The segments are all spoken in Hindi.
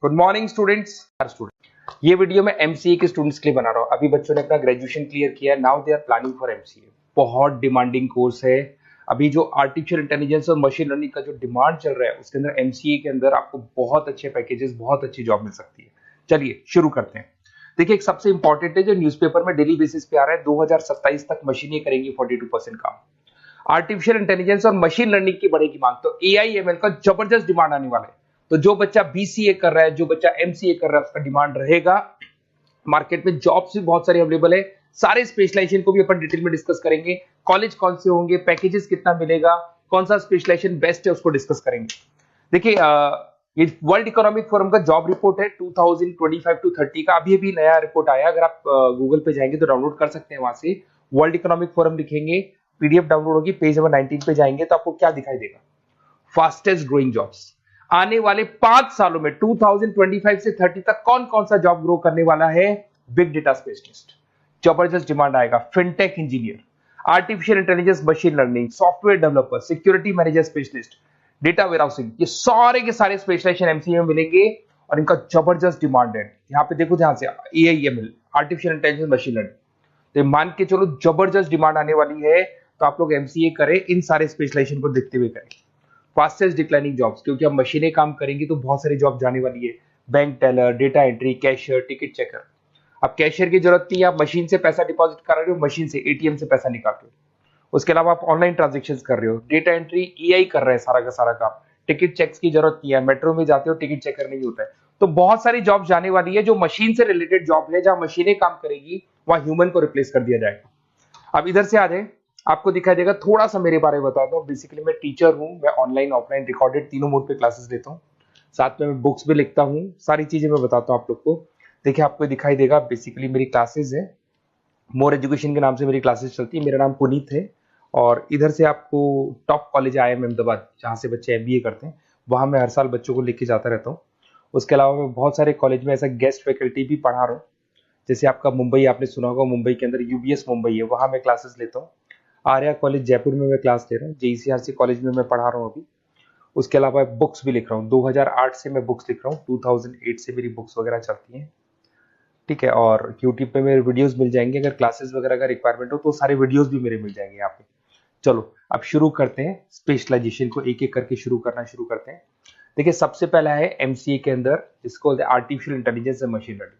Good morning students. ये वीडियो मैं एमसीए के स्टूडेंट्स के लिए बना रहा हूँ। अभी बच्चों ने अपना ग्रेजुएशन क्लियर किया, now they are planning for MCA. बहुत डिमांडिंग कोर्स है। अभी जो आर्टिफिशियल इंटेलिजेंस और मशीन लर्निंग का जो डिमांड चल रहा है उसके अंदर एमसीए के अंदर आपको बहुत अच्छे पैकेजेस, बहुत अच्छी जॉब मिल सकती है। चलिए शुरू करते हैं। देखिए, एक सबसे इंपॉर्टेंट है जो न्यूज़पेपर में डेली बेसिस पे आ रहा है, 2027 तक मशीनें करेंगी 42% काम। आर्टिफिशियल इंटेलिजेंस और मशीन लर्निंग की बढ़ेगी मांग, तो एआई एमएल का जबरदस्त डिमांड आने वाला है। तो जो बच्चा बीसीए कर रहा है, जो बच्चा एमसीए कर रहा है, उसका डिमांड रहेगा। मार्केट में जॉब्स भी बहुत सारी अवेलेबल है। सारे स्पेशलाइजेशन को भी अपन डिटेल में डिस्कस करेंगे। कॉलेज कौन से होंगे, पैकेजेस कितना मिलेगा, कौन सा स्पेशलाइजेशन बेस्ट है, उसको डिस्कस करेंगे। देखिए, ये वर्ल्ड इकोनॉमिक फोरम का जॉब रिपोर्ट है 2025 टू 30 का। अभी अभी नया रिपोर्ट आया, अगर आप गूगल पे जाएंगे तो डाउनलोड कर सकते हैं। वहां से वर्ल्ड इकोनॉमिक फोरम लिखेंगे, पीडीएफ डाउनलोड होगी, पेज नंबर 19 पे जाएंगे तो आपको क्या दिखाई देगा, फास्टेस्ट ग्रोइंग जॉब्स। आने वाले 5 सालों में 2025 से 30 तक कौन कौन सा जॉब ग्रो करने वाला है। बिग डेटा स्पेशलिस्ट, जबरदस्त डिमांड आएगा। Fintech engineer, artificial intelligence machine learning, software developer, security manager specialist, data warehousing, ये सारे के सारे स्पेशलाइजेशन एमसीए में मिलेंगे और इनका जबरदस्त डिमांड है। यहाँ पे देखो, ध्यान से, AIML, artificial intelligence machine learning, तो मान के चलो जबरदस्त डिमांड आने वाली है। तो आप लोग एमसीए करें, इन सारे स्पेशलाइजेशन को देखते हुए करें। फास्टेस्ट डिक्लाइनिंग जॉब्स, क्योंकि अब मशीनें काम करेंगी तो बहुत सारी जॉब जाने वाली है। Bank teller, data entry, cashier, ticket checker. अब कैशियर की जरूरत नहीं है, आप मशीन से पैसा डिपॉजिट कर रहे हो, मशीन से एटीएम से पैसा निकाल रहे हो। उसके अलावा आप ऑनलाइन ट्रांजेक्शन कर रहे हो। डेटा एंट्री एआई कर रहा है सारा का सारा काम। टिकट चेक्स की जरूरत नहीं है, मेट्रो में जाते हो टिकट चेकर नहीं होता है। तो बहुत सारी जॉब जाने वाली है जो मशीन से रिलेटेड जॉब है, जहां मशीनें काम करेगी वहां ह्यूमन को रिप्लेस कर दिया जाएगा। अब इधर से आ जाए, आपको दिखाई देगा। थोड़ा सा मेरे बारे में बता दो। बेसिकली मैं टीचर हूं, मैं ऑनलाइन ऑफलाइन रिकॉर्डेड तीनों मोड पे क्लासेस लेता हूँ। साथ में मैं बुक्स भी लिखता हूँ, सारी चीजें मैं बताता हूँ आप लोग को। देखिए, आपको दिखाई देगा, बेसिकली मेरी क्लासेस है, मोर एजुकेशन के नाम से मेरी क्लासेस चलती है। मेरा नाम पुनीत है और इधर से आपको टॉप कॉलेज IIM अहमदाबाद, जहाँ से बच्चे MBA करते हैं, वहाँ मैं हर साल बच्चों को लेके जाता रहता हूँ। उसके अलावा मैं बहुत सारे कॉलेज में ऐसा गेस्ट फैकल्टी भी पढ़ा रहा हूँ। जैसे आपका मुंबई, आपने सुना होगा, मुंबई के अंदर यूबीएस मुंबई है, वहाँ मैं क्लासेस लेता हूँ। आर्या कॉलेज जयपुर में मैं क्लास ले रहा हूँ। JECRC कॉलेज में मैं पढ़ा रहा हूँ अभी। उसके अलावा बुक्स भी लिख रहा हूँ। 2008 से मैं बुक्स लिख रहा हूँ, 2008 से मेरी बुक्स वगैरह चलती हैं। ठीक है, और यूट्यूब पे मेरे वीडियोस मिल जाएंगे। अगर क्लासेस वगैरह का रिक्वायरमेंट हो तो सारे वीडियोस भी मेरे मिल जाएंगे यहाँ पे। चलो अब शुरू करते हैं, स्पेशलाइजेशन को एक एक करके शुरू करते हैं। देखिए, सबसे पहला है एमसीए के अंदर, जिसको बोलते हैं artificial intelligence and machine learning.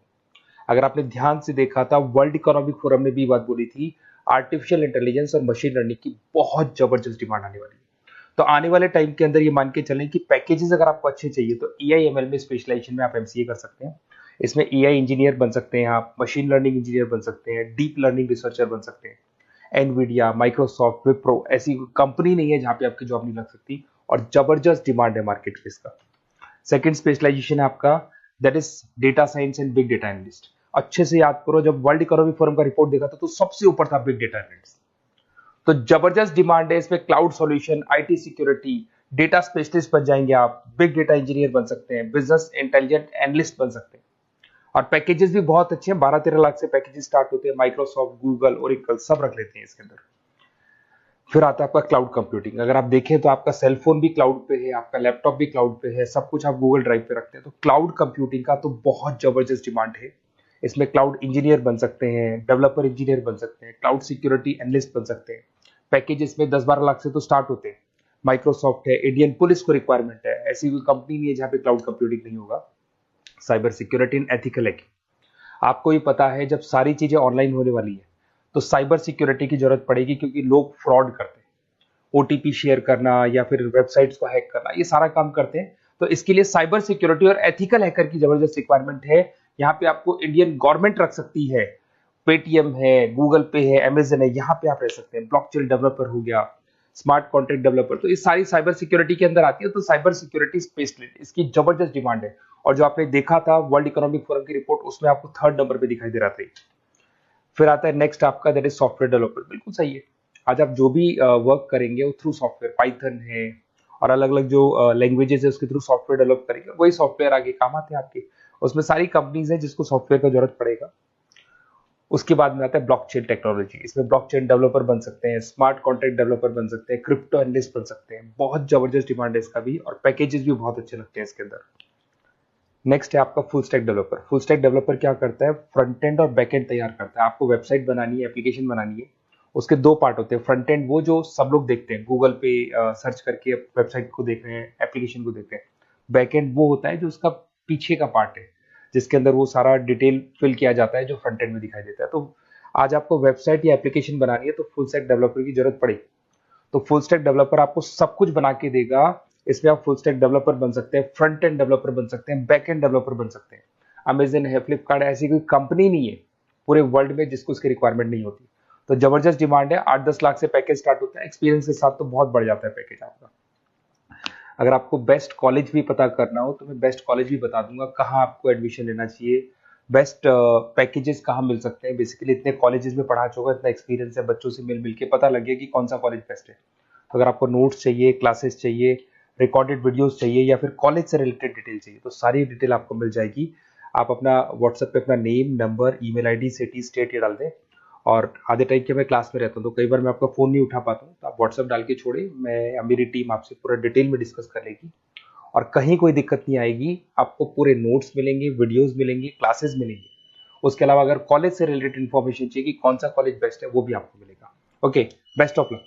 अगर आपने ध्यान से देखा था, वर्ल्ड इकोनॉमिक फोरम ने भी बात बोली थी, आर्टिफिशियल इंटेलिजेंस और मशीन लर्निंग की बहुत जबरदस्त डिमांड आने वाली है। तो आने वाले टाइम के अंदर ये मान के चलें कि पैकेजेस अगर आपको अच्छे चाहिए तो एआईएमएल में स्पेशलाइजेशन में आप एमसीए कर सकते हैं। इसमें एआई इंजीनियर बन सकते हैं, आप मशीन लर्निंग इंजीनियर बन सकते हैं, डीप लर्निंग रिसर्चर बन सकते हैं। एनवीडिया, माइक्रोसॉफ्ट, विप्रो, ऐसी कंपनी नहीं है जहां पे आपकी जॉब नहीं लग सकती, और जबरदस्त डिमांड है मार्केट में इसका। सेकंड स्पेशलाइजेशन है आपका, that is data science and big data analyst. अच्छे से याद करो, जब वर्ल्ड इकोनॉमिक फोरम का रिपोर्ट देखा था तो सबसे ऊपर था बिग डेटा एनालिस्ट। तो जबरदस्त डिमांड है इसमें। Cloud solution, IT security, data specialist बन जाएंगे आप, बिग डेटा इंजीनियर बन सकते हैं, बिजनेस इंटेलिजेंट एनालिस्ट बन सकते हैं। और पैकेजेस भी बहुत अच्छे हैं, 12-13 लाख से पैकेजेस स्टार्ट होते हैं। माइक्रोसॉफ्ट, गूगल, ओरेकल सब रख लेते हैं इसके अंदर। फिर आता है आपका क्लाउड कंप्यूटिंग। अगर आप देखें तो आपका सेल फोन भी क्लाउड पे है, आपका लैपटॉप भी क्लाउड पे है, सब कुछ आप गूगल ड्राइव पे रखते हैं। तो क्लाउड कंप्यूटिंग का तो बहुत जबरदस्त डिमांड है। इसमें क्लाउड इंजीनियर बन सकते हैं, डेवलपर इंजीनियर बन सकते हैं, क्लाउड सिक्योरिटी एनालिस्ट बन सकते हैं। पैकेज इसमें 10-12 लाख से तो स्टार्ट होते हैं। माइक्रोसॉफ्ट है, इंडियन पुलिस को रिक्वायरमेंट है, ऐसी कोई कंपनी नहीं है जहां पे क्लाउड कंप्यूटिंग नहीं होगा। Cyber security and ethical hacking, आपको ही पता है जब सारी चीजें ऑनलाइन होने वाली है तो साइबर सिक्योरिटी की जरूरत पड़ेगी, क्योंकि लोग फ्रॉड करते हैं। ओटीपी शेयर करना या फिर वेबसाइट्स को हैक करना, ये सारा काम करते हैं। तो इसके लिए साइबर सिक्योरिटी और एथिकल हैकर की जबरदस्त रिक्वायरमेंट है। यहाँ पे आपको इंडियन गवर्नमेंट रख सकती है, पेटीएम है, गूगल पे है, अमेजन है, यहाँ पे आप रह सकते हैं। ब्लॉकचेन डेवलपर हो गया, स्मार्ट कॉन्ट्रैक्ट डेवलपर, तो ये सारी साइबर सिक्योरिटी के अंदर आती है। तो साइबर सिक्योरिटी स्पेशलिस्ट, इसकी जबरदस्त डिमांड है। और जो आपने देखा था वर्ल्ड इकोनॉमिक फोरम की रिपोर्ट, उसमें आपको 3rd नंबर पे दिखाई दे रहा था। फिर आता है नेक्स्ट आपका, दैट इज सॉफ्टवेयर डेवलपर। बिल्कुल सही है, आज आप जो भी वर्क करेंगे वो थ्रू सॉफ्टवेयर, पाइथन है और अलग अलग जो लैंग्वेजेस है उसके थ्रू सॉफ्टवेयर डेवलप करेंगे, वही सॉफ्टवेयर आगे काम आते हैं आपके। उसमें सारी कंपनीज है जिसको सॉफ्टवेयर का जरूरत पड़ेगा। उसके बाद में आता है ब्लॉकचेन टेक्नोलॉजी। इसमें ब्लॉकचेन डेवलपर बन सकते हैं, स्मार्ट कॉन्ट्रैक्ट डेवलपर बन सकते हैं, क्रिप्टो एनालिस्ट बन सकते हैं। बहुत जबरदस्त डिमांड है इसका भी, और पैकेजेस भी बहुत अच्छे लगते हैं इसके अंदर। नेक्स्ट है आपका full stack developer. Full stack developer क्या करता है, फ्रंट एंड और बैक एंड तैयार करता है। आपको वेबसाइट बनानी है, एप्लीकेशन बनानी है, उसके दो पार्ट होते हैं। फ्रंट एंड वो जो सब लोग देखते हैं, गूगल पे सर्च करके वेबसाइट को देख रहे हैं, एप्लीकेशन को देख रहे हैं। बैक एंड वो होता है जो उसका पीछे का पार्ट है, जिसके अंदर वो सारा डिटेल फिल किया जाता है जो फ्रंट एंड में दिखाई देता है। तो आज आपको वेबसाइट या एप्लीकेशन बनानी है तो फुल स्टैक डेवलपर की जरूरत पड़ेगी। तो फुल स्टैक डेवलपर आपको सब कुछ बना के देगा। इसमें आप फुल स्टैक डेवलपर बन सकते हैं, फ्रंट एंड डेवलपर बन सकते हैं, बैक एंड डेवलपर बन सकते हैं। अमेजन है, फ्लिपकार्ट, ऐसी कोई कंपनी नहीं है पूरे वर्ल्ड में जिसको इसकी रिक्वायरमेंट नहीं होती। तो जबरदस्त डिमांड है, 8-10 लाख से पैकेज स्टार्ट होता है, एक्सपीरियंस के साथ तो बहुत बढ़ जाता है पैकेज आपका। अगर आपको बेस्ट कॉलेज भी पता करना हो तो मैं बेस्ट कॉलेज भी बता दूंगा, कहाँ आपको एडमिशन लेना चाहिए, बेस्ट पैकेजेस कहाँ मिल सकते हैं। बेसिकली इतने कॉलेजेस में पढ़ा चुका, इतना एक्सपीरियंस है, बच्चों से मिल मिल के पता लग गया कि कौन सा कॉलेज बेस्ट है। तो अगर आपको नोट्स चाहिए, क्लासेस चाहिए, रिकॉर्डेड वीडियोस चाहिए या फिर कॉलेज से रिलेटेड डिटेल चाहिए, तो सारी डिटेल आपको मिल जाएगी। आप अपना व्हाट्सएप पे अपना name, number, email ID, city, state ये डाल दें। और आधे टाइम के मैं क्लास में रहता हूँ तो कई बार मैं आपका फ़ोन नहीं उठा पाता हूँ, तो आप व्हाट्सएप डाल के छोड़े, मैं या मेरी टीम आपसे पूरा डिटेल में डिस्कस कर लेगी। और कहीं कोई दिक्कत नहीं आएगी, आपको पूरे नोट्स मिलेंगे, वीडियोस मिलेंगे, क्लासेस मिलेंगे। उसके अलावा अगर कॉलेज से रिलेटेड इन्फॉर्मेशन चाहिए कि कौन सा कॉलेज बेस्ट है, वो भी आपको मिलेगा। Okay, best of luck.